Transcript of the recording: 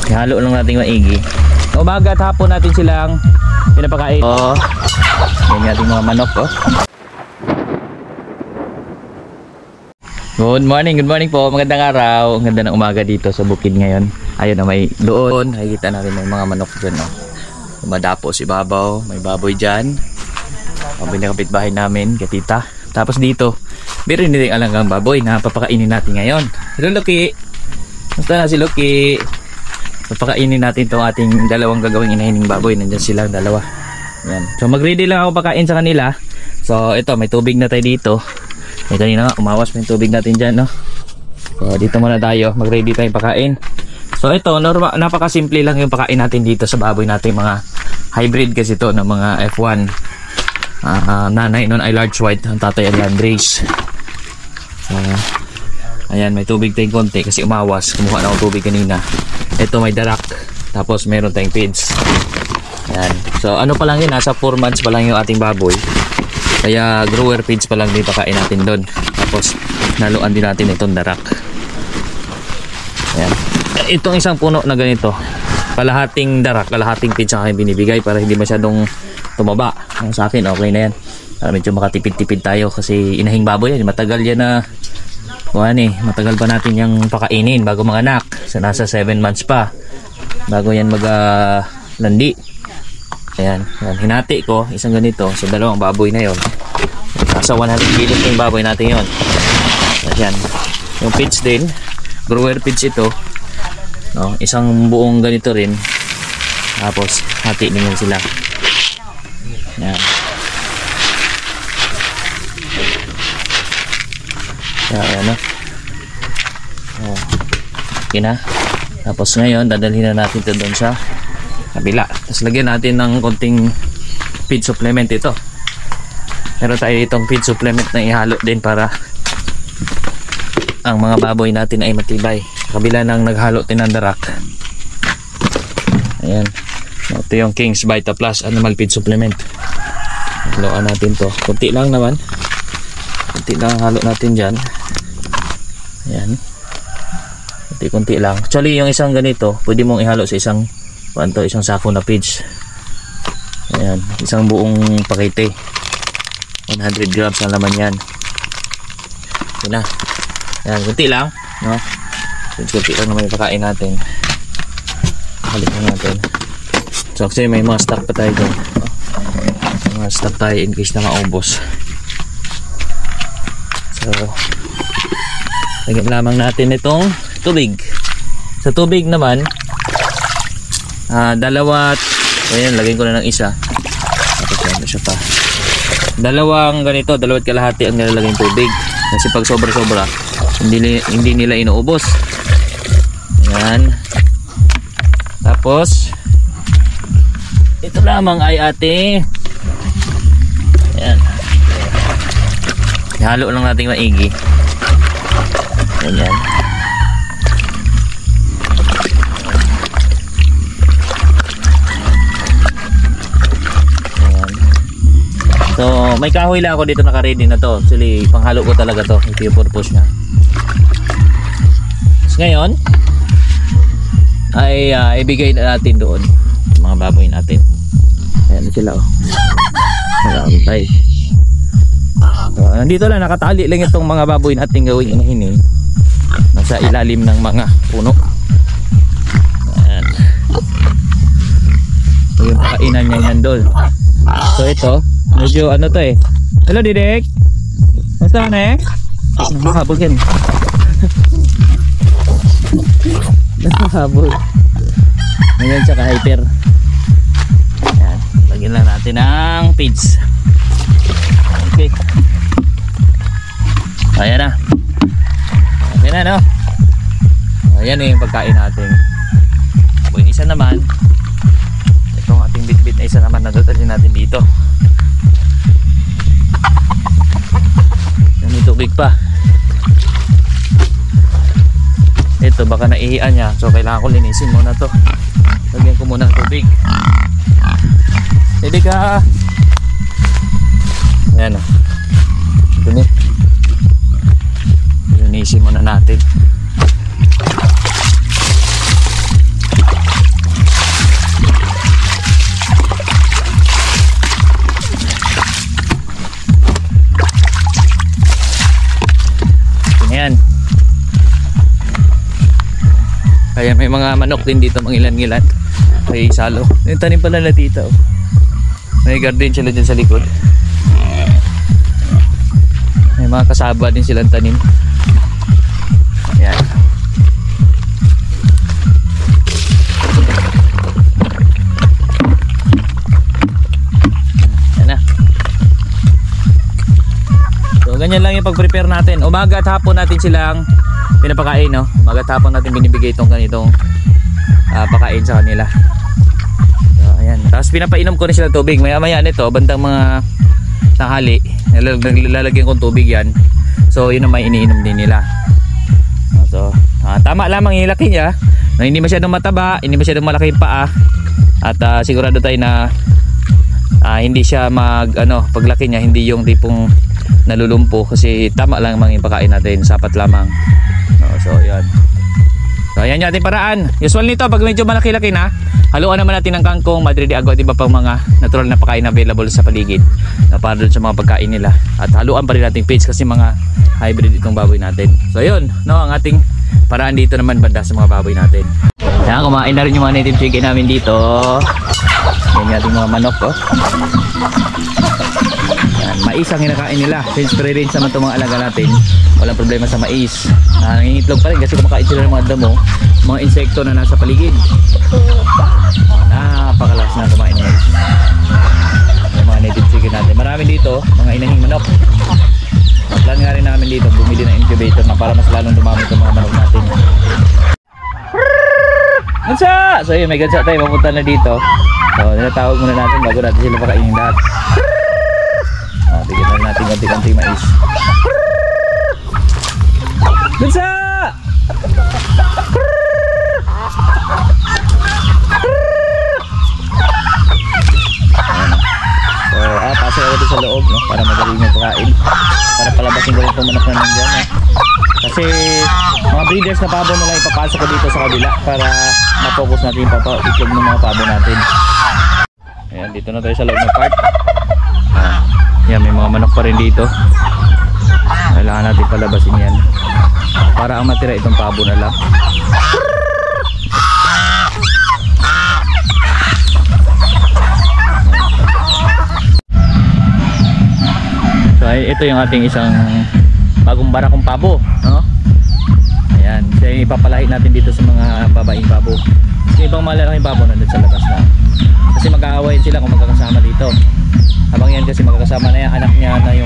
Ihalo lang natin maigi. Umaga at hapon natin silang pinapakain. Yan yung ating mga manok. Good morning po. Magandang araw. Ang ganda ng umaga dito sa bukid ngayon. Ayun na, may doon. Nakikita natin may mga manok dyan. Madapo si Babaw. May baboy dyan. Ang pinakapitbahay namin, katita. Tapos dito, meron din alang baboy na papakainin natin ngayon. Hello, Lucky. Basta na si Lucky. Papakainin natin itong ating dalawang gagawing inahining baboy. Nandyan silang dalawa. Yan. So mag-ready lang ako pakain sa kanila. So ito, may tubig na tayo dito. Eh kanina nga, umawas pa yung tubig natin dyan, no? So dito muna tayo, mag-ready tayong pakain. So ito, napakasimple lang yung pakain natin dito sa baboy natin. Mga hybrid kasi ito ng mga F1. Nanay nun ay large white, ang tatay ay landrace. So ayan, may tubig tayong konti kasi umawas. Kumuha na ako tubig kanina. Ito may darak. Tapos meron tayong feeds. Ayan. So ano pa lang yun, nasa 4 months pa lang yung ating baboy. Kaya grower feeds pa lang din pakain natin doon. Tapos naluan din natin itong darak. Ayan. Itong isang puno na ganito, kalahating darak, kalahating feeds sa akin binibigay para hindi masyadong tumaba. Ang sa akin okay na yan. Para medyo makatipid-tipid tayo kasi inahing baboy yan. Matagal yan na matagal pa natin yung pakainin bago manganak. So nasa 7 months pa bago yan landi. Ayan, hinati ko isang ganito sa dalawang baboy na yon. Nasa 100 kilos yung baboy natin yon. Ayan, yung feeds din, grower feeds ito, no? Isang buong ganito rin. Tapos hati din yun sila. Ayan. Ayan, no? Okay na. Tapos ngayon dadalhin na natin ito doon sa kabila. Tapos lagyan natin ng konting feed supplement ito. Meron tayo itong feed supplement na ihalo din para ang mga baboy natin ay matibay. Kabila ng naghalo din ng darak. Ayan. Ito yung King's Vita Plus Animal Feed Supplement. Haluan natin to. Kunti lang naman. Kunti lang halo natin dyan. Ayan. Kunti-kunti lang. Actually yung isang ganito pwede mong ihalo sa isang sako na feeds. Ayan, isang buong pakete. 100 grams ang laman yan. Yun na. Ayan, kunti lang, no? Kunti lang naman yung pakain natin. Halik na natin. So actually may mga stock pa tayo dyan, no? Mga stock tayo in case na maubos. So lagyan lamang natin itong tubig. Sa tubig naman ayan, lagyan ko na ng isa. Tapos yan, siya pa. Dalawang ganito, dalawat kalahati ang nilalagay ng tubig. Kasi pag sobra-sobra, hindi nila inuubos. Ayan. Tapos ito lamang ay ate. Ayan. Ihalo lang natin maigi. Ayan. So may kahoy lang ako dito naka-ready na to. Actually panghalo ko talaga to. Ito yung purpose nya. Tapos ngayon ay ibigay na natin doon mga baboy natin. Ayan sila, oh. Nakantay. So nandito lang, nakatali lang itong mga baboy natin gawing inahin. Nasa ilalim ng mga puno. Ayan. So yung pakainan niya yan doon. So ito medyo ano to eh. Hello Didek. Basta na eh. Nakahabol yan. Nakahabol. Ngayon tsaka hyper. Ayan. Lagyan lang natin ng feeds. Okay. Ayan na. Okay na, no? Ayan yung pagkain natin. O yung isa naman, itong ating bit-bit na isa naman na dadalhin natin dito. May tubig pa. Ito baka naihian niya, so kailangan ko linisin muna to. Lagyan ko muna ng tubig. Pwede ka. Ayan o. Linisin muna natin. mga manok din dito, mga ilan-ilan. May salo. Yung tanim pala na tita. Oh. May garden sila dyan sa likod. May mga kasaba din silang tanim. Ayan. Ayan na. So ganyan lang yung pag-prepare natin. Umaga at hapon natin silang pinapakain, no? Umaga at hapon natin binibigay itong ganitong pakain sa kanila. So ayan. Tapos pinapainom ko na sila tubig. Maya-maya nito, bandang mga tanghali, lalagyan kong tubig yan. So yun naman iniinom din nila. So tama lamang yung laki niya, na hindi masyadong mataba, hindi masyadong malaki yung paa. At sigurado tayo na hindi siya paglaki niya hindi yung tipong nalulumpo, kasi tama lang yung pagkain natin, sapat lamang. So yan. So ayan yung ating paraan. Usual nito, pag medyo malaki-laki na, haluan naman natin ng kangkong, madre de agua, diba, pang mga natural na pagkain available sa paligid na para dun sa mga pagkain nila. At haluan pa rin natin feeds kasi mga hybrid itong baboy natin. So yun, no, ang ating paraan dito naman banda sa mga baboy natin. Yan, kumain na rin yung mga native chicken namin dito. Yan yung ating mga manok, oh. Yan, mais ang kinakain nila. Since pre-range naman itong mga alaga natin, walang problema sa mais. Nangingitlog pa rin kasi kumakain sila ng mga damo, mga insekto na nasa paligid. Napakalas na kumain ng mais. Yung mga native chicken natin. Marami dito, mga inahing manok. Plan nga rin namin dito, bumili ng incubator na para mas lalong dumami itong mga manok natin. Gansa! So yun, may gansa tayo, mapunta na dito. So nilatawag muna natin bago natin sila pakainin lahat. Bigyan na natin konti-konting mais. Gansa! So pasok ako dito sa loob, no? Para madali mo pakain. Para palabasin ko rin itong manok na nandiyan, no? Kasi mga breeders na pabo na lang ipapasok ko dito sa kabila para ma-focus natin yung itlog ng mga pabo natin. Ayan, dito na tayo sa loob ng part. Yan, may mga manok pa rin dito. Kailangan natin palabasin yan para ang matira itong pabo na lang. So ito yung ating isang bagong barakong pabo, no? Ayan, siya yung ipapalahin natin dito sa mga babaeng pabo. Yung ibang malalaking pabo nandun sa labas na, kasi mag-aawayin sila kung magkakasama dito. Habang yan kasi magkakasama na yan, anak niya na yung